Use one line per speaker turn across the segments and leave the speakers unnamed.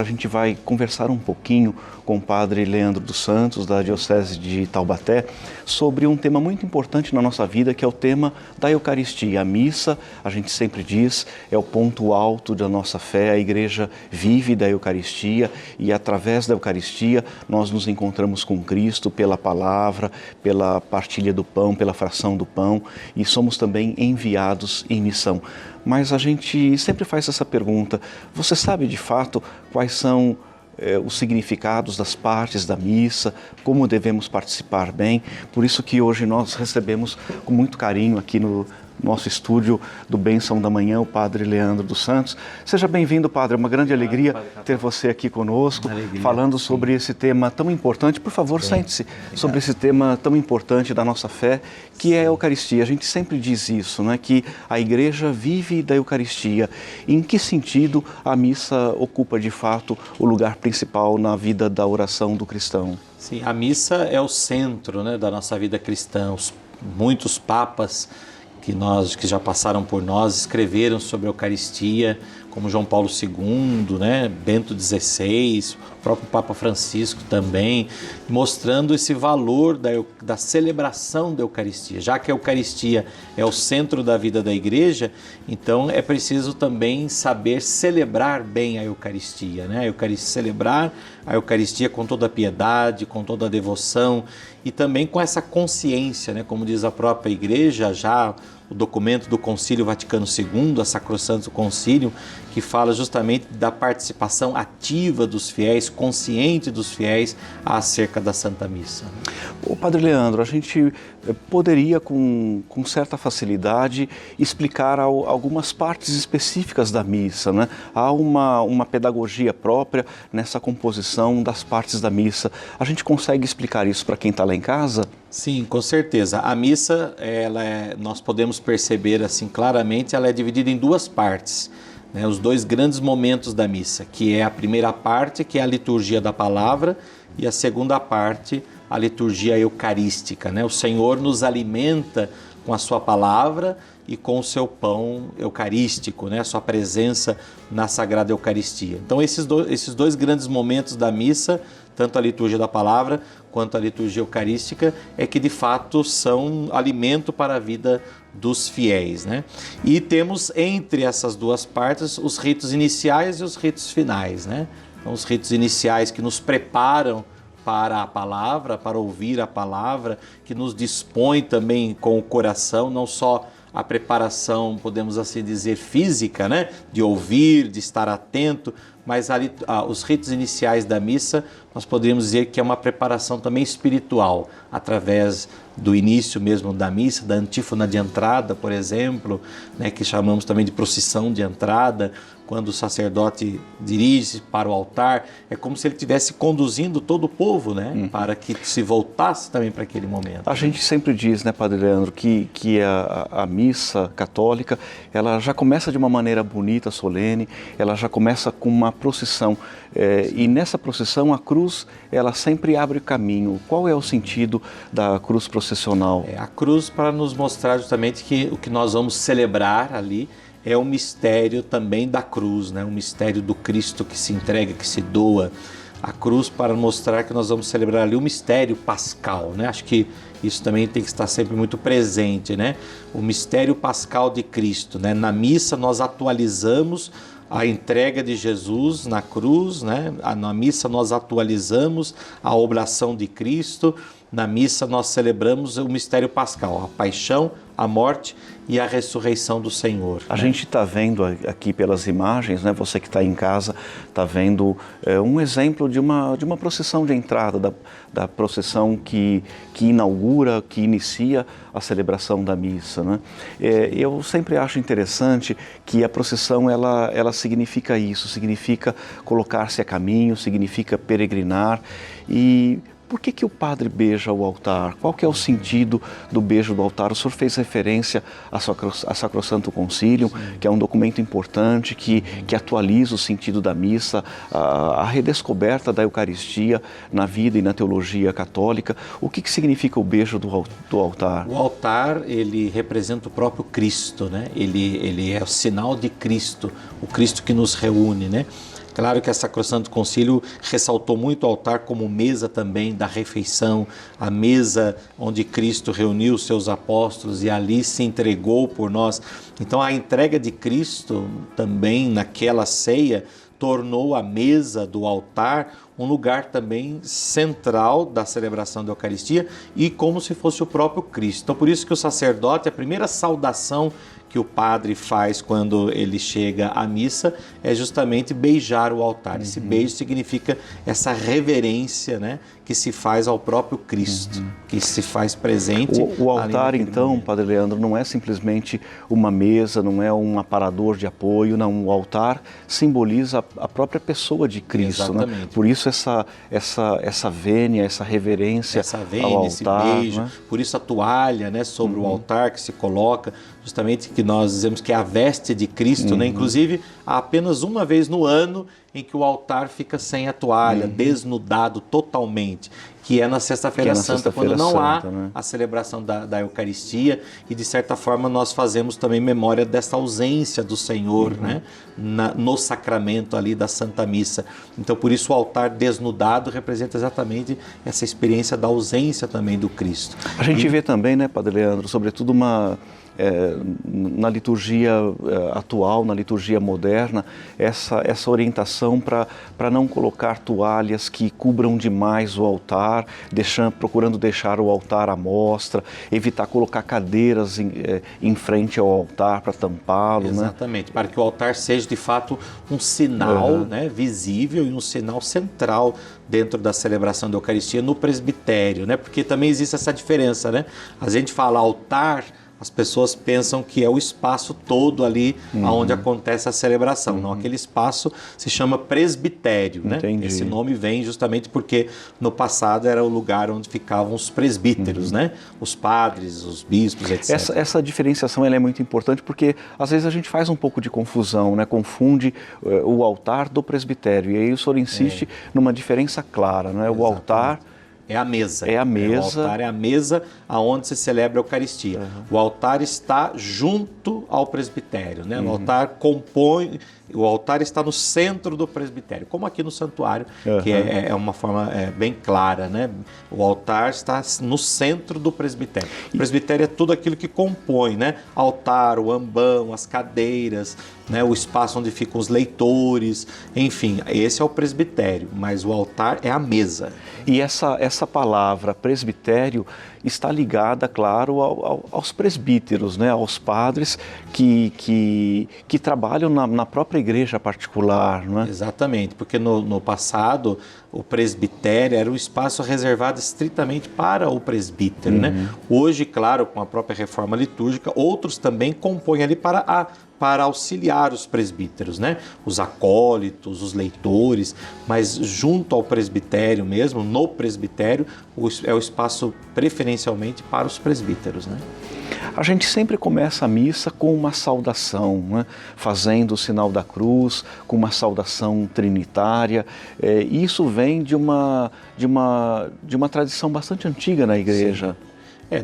A gente vai conversar um pouquinho com o Padre Leandro dos Santos, da Diocese de Taubaté, sobre um tema muito importante na nossa vida, que é o tema da Eucaristia. A missa, a gente sempre diz, é o ponto alto da nossa fé. A Igreja vive da Eucaristia e, através da Eucaristia, nós nos encontramos com Cristo pela palavra, pela partilha do pão, pela fração do pão, e somos também enviados em missão. Mas a gente sempre faz essa pergunta: você sabe de fato quais são os significados das partes da missa, como devemos participar bem? Por isso que hoje nós recebemos com muito carinho aqui no nosso estúdio do Bênção da Manhã, o Padre Leandro dos Santos. Seja bem-vindo, Padre, é uma grande alegria ter você aqui conosco, falando sobre esse tema tão importante. Por favor, sente-se sobre esse tema tão importante da nossa fé, que é a Eucaristia. A gente sempre diz isso, né? Que a Igreja vive da Eucaristia. Em que sentido a missa ocupa, de fato, o lugar principal na vida da oração do cristão?
Sim, a missa é o centro, né, da nossa vida cristã. Muitos papas que já passaram por nós, escreveram sobre a Eucaristia, como João Paulo II, né, Bento XVI, o próprio Papa Francisco também, mostrando esse valor da celebração da Eucaristia. Já que a Eucaristia é o centro da vida da Igreja, então é preciso também saber celebrar bem a Eucaristia, né? Celebrar a Eucaristia com toda a piedade, com toda a devoção e também com essa consciência, né? Como diz a própria Igreja, já o documento do Concílio Vaticano II, a Sacrosanto Concílio, que fala justamente da participação ativa dos fiéis, consciente dos fiéis acerca da Santa Missa.
O Padre Leandro, a gente poderia com certa facilidade explicar algumas partes específicas da missa, né? Há uma pedagogia própria nessa composição das partes da missa. A gente consegue explicar isso para quem está lá em casa?
Sim, com certeza. A missa, nós podemos perceber assim claramente, ela é dividida em duas partes, né? Os dois grandes momentos da missa, que é a primeira parte, que é a liturgia da palavra, e a segunda parte, a liturgia eucarística, né? O Senhor nos alimenta com a sua palavra e com o seu pão eucarístico, né? A sua presença na Sagrada Eucaristia. Então esses dois grandes momentos da missa, tanto a liturgia da palavra quanto a liturgia eucarística, é que de fato são alimento para a vida dos fiéis, né? E temos entre essas duas partes os ritos iniciais e os ritos finais, né? Então, os ritos iniciais que nos preparam para a palavra, para ouvir a palavra, que nos dispõe também com o coração, não só a preparação, podemos assim dizer, física, né? De ouvir, de estar atento, mas os ritos iniciais da missa, nós poderíamos dizer que é uma preparação também espiritual, através do início mesmo da missa, da antífona de entrada, por exemplo, né? Que chamamos também de procissão de entrada, quando o sacerdote dirige para o altar, é como se ele estivesse conduzindo todo o povo, né? Para que se voltasse também para aquele momento.
A gente sempre diz, né, Padre Leandro, que a missa católica, ela já começa de uma maneira bonita, solene, ela já começa com uma procissão. E nessa procissão, a cruz, ela sempre abre caminho. Qual é o sentido da cruz processional?
A cruz para nos mostrar justamente que o que nós vamos celebrar ali é o mistério também da cruz, né? O mistério do Cristo que se entrega, que se doa. A cruz para mostrar que nós vamos celebrar ali o mistério pascal, né? Acho que isso também tem que estar sempre muito presente, né? O mistério pascal de Cristo, né? Na missa nós atualizamos a entrega de Jesus na cruz, né? Na missa nós atualizamos a oblação de Cristo. Na missa nós celebramos o mistério pascal, a paixão, a morte e a ressurreição do Senhor.
A gente está vendo aqui pelas imagens, né? Você que está em casa está vendo um exemplo de uma procissão de entrada, da procissão que inaugura, que inicia a celebração da missa, né? Eu sempre acho interessante que a procissão ela significa isso, significa colocar-se a caminho, significa peregrinar. E por que o padre beija o altar? Qual que é o sentido do beijo do altar? O senhor fez referência a Sacrosanto Concílio, que é um documento importante, que atualiza o sentido da missa, a redescoberta da Eucaristia na vida e na teologia católica. O que significa o beijo do altar?
O altar, ele representa o próprio Cristo, né? Ele é o sinal de Cristo, o Cristo que nos reúne, né? Claro que a Sacrosanto Concílio ressaltou muito o altar como mesa também da refeição, a mesa onde Cristo reuniu os seus apóstolos e ali se entregou por nós. Então a entrega de Cristo também naquela ceia tornou a mesa do altar um lugar também central da celebração da Eucaristia e como se fosse o próprio Cristo. Então por isso que o sacerdote, a primeira saudação que o padre faz quando ele chega à missa é justamente beijar o altar. Esse beijo significa essa reverência, né, que se faz ao próprio Cristo, que se faz presente.
O altar, então, momento. Padre Leandro, não é simplesmente uma mesa, não é um aparador de apoio, não. O altar simboliza a própria pessoa de Cristo. Exatamente. Né? Por isso essa vênia, essa reverência ao altar. Esse beijo, né?
Por isso a toalha, né, sobre o altar que se coloca, justamente que nós dizemos que é a veste de Cristo, né? Inclusive há apenas uma vez no ano em que o altar fica sem a toalha, desnudado totalmente, que é na Sexta-feira Santa, quando não há a celebração da Eucaristia, e de certa forma nós fazemos também memória dessa ausência do Senhor, né? No sacramento ali da Santa Missa. Então por isso o altar desnudado representa exatamente essa experiência da ausência também do Cristo.
A gente vê também, né, Padre Leandro, sobretudo na liturgia atual, na liturgia moderna, essa orientação para não colocar toalhas que cubram demais o altar, procurando deixar o altar à mostra, evitar colocar cadeiras em frente ao altar para tampá-lo.
Exatamente, né? Para que o altar seja de fato um sinal, né, visível e um sinal central dentro da celebração da Eucaristia no presbitério, né? Porque também existe essa diferença, né? A gente fala altar, as pessoas pensam que é o espaço todo ali onde acontece a celebração. Não, aquele espaço se chama presbitério, né? Esse nome vem justamente porque no passado era o lugar onde ficavam os presbíteros, né? Os padres, os bispos, etc.
Essa diferenciação ela é muito importante porque às vezes a gente faz um pouco de confusão, né? Confunde o altar do presbitério. E aí o senhor insiste numa diferença clara, né? O altar
é a mesa.
É a mesa.
O altar é a mesa aonde se celebra a Eucaristia. O altar está junto ao presbitério, né? O altar compõe, o altar está no centro do presbitério, como aqui no santuário, que é uma forma bem clara, né? O altar está no centro do presbitério. O presbitério é tudo aquilo que compõe, né? Altar, o ambão, as cadeiras, né? O espaço onde ficam os leitores, enfim, esse é o presbitério, mas o altar é a mesa.
E essa palavra presbitério está ligada, claro, aos presbíteros, né? Aos padres que trabalham na própria igreja particular. Não é?
Exatamente, porque no passado o presbitério era um espaço reservado estritamente para o presbítero. Né? Hoje, claro, com a própria reforma litúrgica, outros também compõem ali para auxiliar os presbíteros, né? Os acólitos, os leitores, mas junto ao presbitério mesmo, no presbitério, é o espaço preferencialmente para os presbíteros, né?
A gente sempre começa a missa com uma saudação, né? Fazendo o sinal da cruz, com uma saudação trinitária. Isso vem de uma tradição bastante antiga na igreja.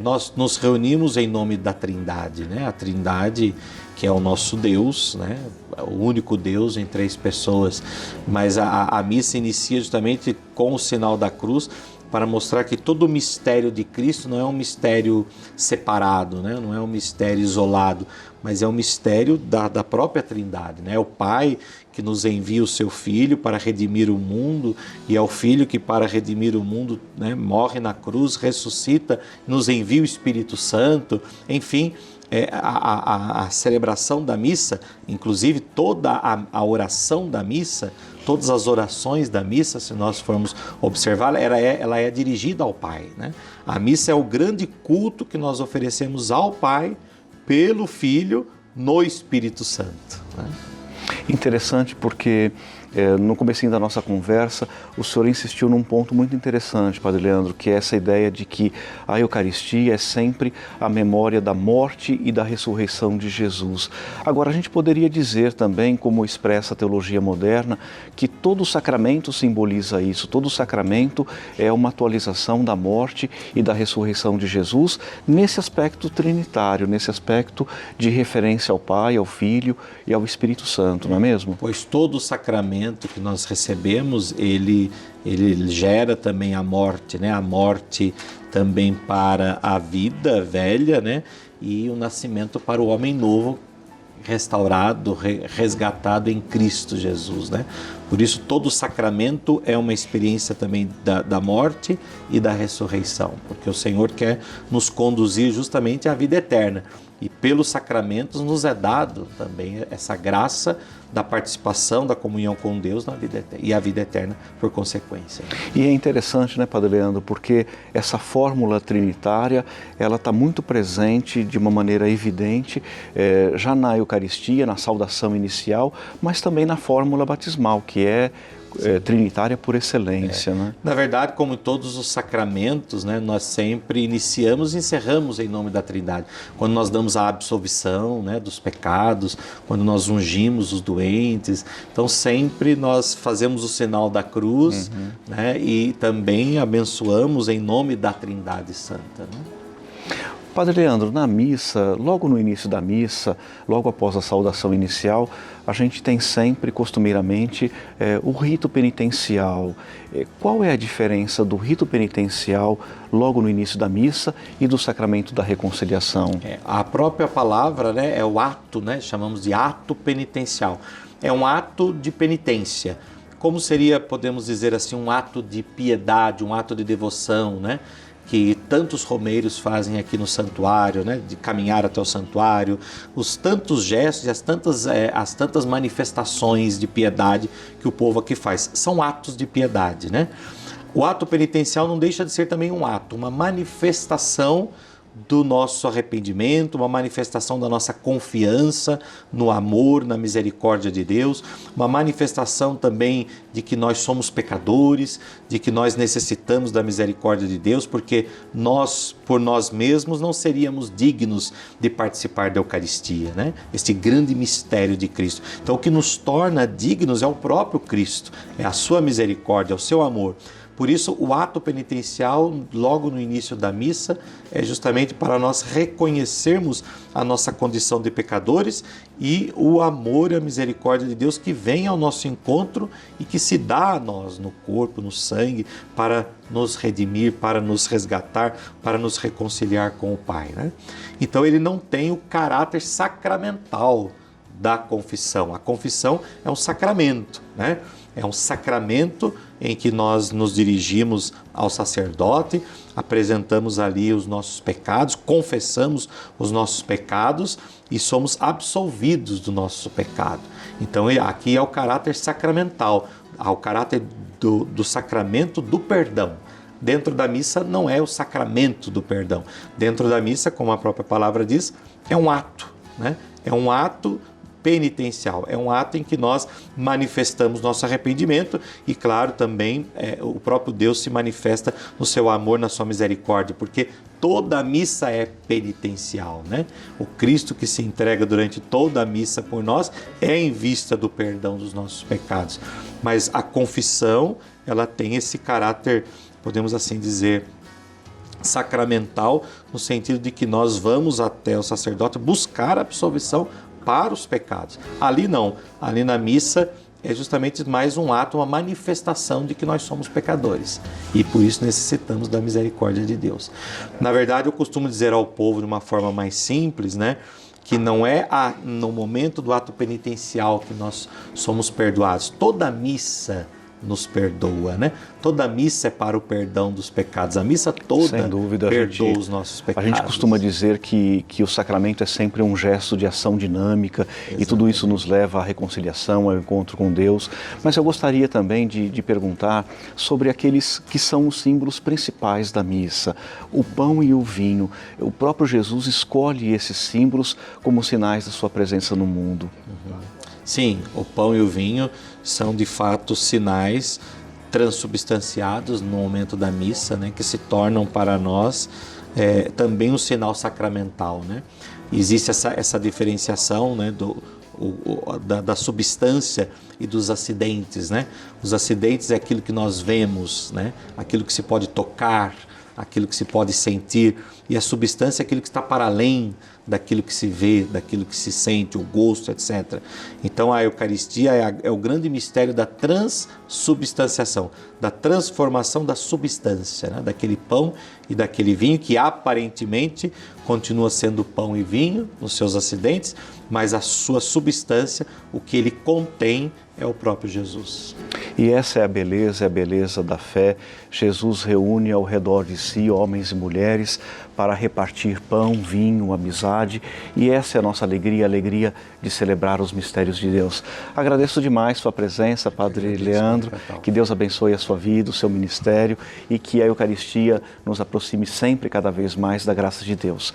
Nós nos reunimos em nome da Trindade, né? A Trindade, que é o nosso Deus, né? O único Deus em três pessoas, mas a missa inicia justamente com o sinal da cruz para mostrar que todo o mistério de Cristo não é um mistério separado, né? Não é um mistério isolado, mas é um mistério da própria Trindade, né? É o Pai que nos envia o seu Filho para redimir o mundo, e é o Filho que para redimir o mundo, né, morre na cruz, ressuscita, nos envia o Espírito Santo, enfim. A celebração da missa, inclusive toda a oração da missa, todas as orações da missa, se nós formos observar, ela é dirigida ao Pai, né? A missa é o grande culto que nós oferecemos ao Pai, pelo Filho, no Espírito Santo, né?
Interessante porque no comecinho da nossa conversa, o senhor insistiu num ponto muito interessante, Padre Leandro, que é essa ideia de que a Eucaristia é sempre a memória da morte e da ressurreição de Jesus. Agora, a gente poderia dizer também, como expressa a teologia moderna, que todo sacramento simboliza isso, todo sacramento é uma atualização da morte e da ressurreição de Jesus nesse aspecto trinitário, nesse aspecto de referência ao Pai, ao Filho e ao Espírito Santo, não é mesmo?
Pois todo sacramento sacramento que nós recebemos, ele gera também a morte, né? A morte também para a vida velha, né? E o nascimento para o homem novo, restaurado, resgatado em Cristo Jesus, né? Por isso todo sacramento é uma experiência também da morte e da ressurreição, porque o Senhor quer nos conduzir justamente à vida eterna. E pelos sacramentos nos é dado também essa graça da participação, da comunhão com Deus na vida eterna, e a vida eterna por consequência.
E é interessante, né, Padre Leandro, porque essa fórmula trinitária, ela está muito presente de uma maneira evidente, já na Eucaristia, na saudação inicial, mas também na fórmula batismal, que é trinitária por excelência, né?
Na verdade, como em todos os sacramentos, né, nós sempre iniciamos e encerramos em nome da Trindade. Quando nós damos a absolvição, né, dos pecados, quando nós ungimos os doentes, então sempre nós fazemos o sinal da cruz, né, e também abençoamos em nome da Trindade Santa, né?
Padre Leandro, na missa, logo no início da missa, logo após a saudação inicial, a gente tem sempre, costumeiramente, o rito penitencial. Qual é a diferença do rito penitencial logo no início da missa e do sacramento da reconciliação?
A própria palavra, né, é o ato, né, chamamos de ato penitencial. É um ato de penitência. Como seria, podemos dizer assim, um ato de piedade, um ato de devoção, né? Que tantos romeiros fazem aqui no santuário, né, de caminhar até o santuário, os tantos gestos e as tantas manifestações de piedade que o povo aqui faz. São atos de piedade, né? O ato penitencial não deixa de ser também um ato, uma manifestação do nosso arrependimento, uma manifestação da nossa confiança no amor, na misericórdia de Deus, uma manifestação também de que nós somos pecadores, de que nós necessitamos da misericórdia de Deus, porque nós, por nós mesmos, não seríamos dignos de participar da Eucaristia, né? Este grande mistério de Cristo. Então, o que nos torna dignos é o próprio Cristo, é a sua misericórdia, é o seu amor. Por isso, o ato penitencial, logo no início da missa, é justamente para nós reconhecermos a nossa condição de pecadores e o amor e a misericórdia de Deus que vem ao nosso encontro e que se dá a nós no corpo, no sangue, para nos redimir, para nos resgatar, para nos reconciliar com o Pai, né? Então, ele não tem o caráter sacramental da confissão. A confissão é um sacramento, né? É um sacramento em que nós nos dirigimos ao sacerdote, apresentamos ali os nossos pecados, confessamos os nossos pecados e somos absolvidos do nosso pecado. Então aqui é o caráter sacramental, o caráter do sacramento do perdão. Dentro da missa não é o sacramento do perdão. Dentro da missa, como a própria palavra diz, é um ato, né? É um ato penitencial, é um ato em que nós manifestamos nosso arrependimento e, claro, também o próprio Deus se manifesta no seu amor, na sua misericórdia, porque toda a missa é penitencial, né? O Cristo que se entrega durante toda a missa por nós é em vista do perdão dos nossos pecados. Mas a confissão, ela tem esse caráter, podemos assim dizer, sacramental, no sentido de que nós vamos até o sacerdote buscar a absolvição para os pecados. Ali não, ali na missa é justamente mais um ato, uma manifestação de que nós somos pecadores e por isso necessitamos da misericórdia de Deus. Na verdade, eu costumo dizer ao povo de uma forma mais simples, né, que não é no momento do ato penitencial que nós somos perdoados. Toda missa nos perdoa, né? Toda missa é para o perdão dos pecados. A missa toda, sem dúvida, perdoa os nossos pecados.
A gente costuma dizer que o sacramento é sempre um gesto de ação dinâmica. Exatamente. E tudo isso nos leva à reconciliação, ao encontro com Deus. Mas eu gostaria também de perguntar sobre aqueles que são os símbolos principais da missa, o pão e o vinho. O próprio Jesus escolhe esses símbolos como sinais da sua presença no mundo.
Sim, o pão e o vinho são de fato sinais transubstanciados no momento da missa, né, que se tornam para nós também um sinal sacramental, né? Existe essa diferenciação, né, da substância e dos acidentes, né? Os acidentes é aquilo que nós vemos, né? Aquilo que se pode tocar, aquilo que se pode sentir, e a substância é aquilo que está para além daquilo que se vê, daquilo que se sente, o gosto, etc. Então a Eucaristia é o grande mistério da transubstanciação, da transformação da substância, né? Daquele pão e daquele vinho que aparentemente continua sendo pão e vinho nos seus acidentes, mas a sua substância, o que ele contém, é o próprio Jesus.
E essa é a beleza da fé. Jesus reúne ao redor de si homens e mulheres para repartir pão, vinho, amizade. E essa é a nossa alegria, a alegria de celebrar os mistérios de Deus. Agradeço demais sua presença, Padre Leandro. Que Deus abençoe a sua vida, o seu ministério e que a Eucaristia nos aproxime sempre, cada vez mais, da graça de Deus.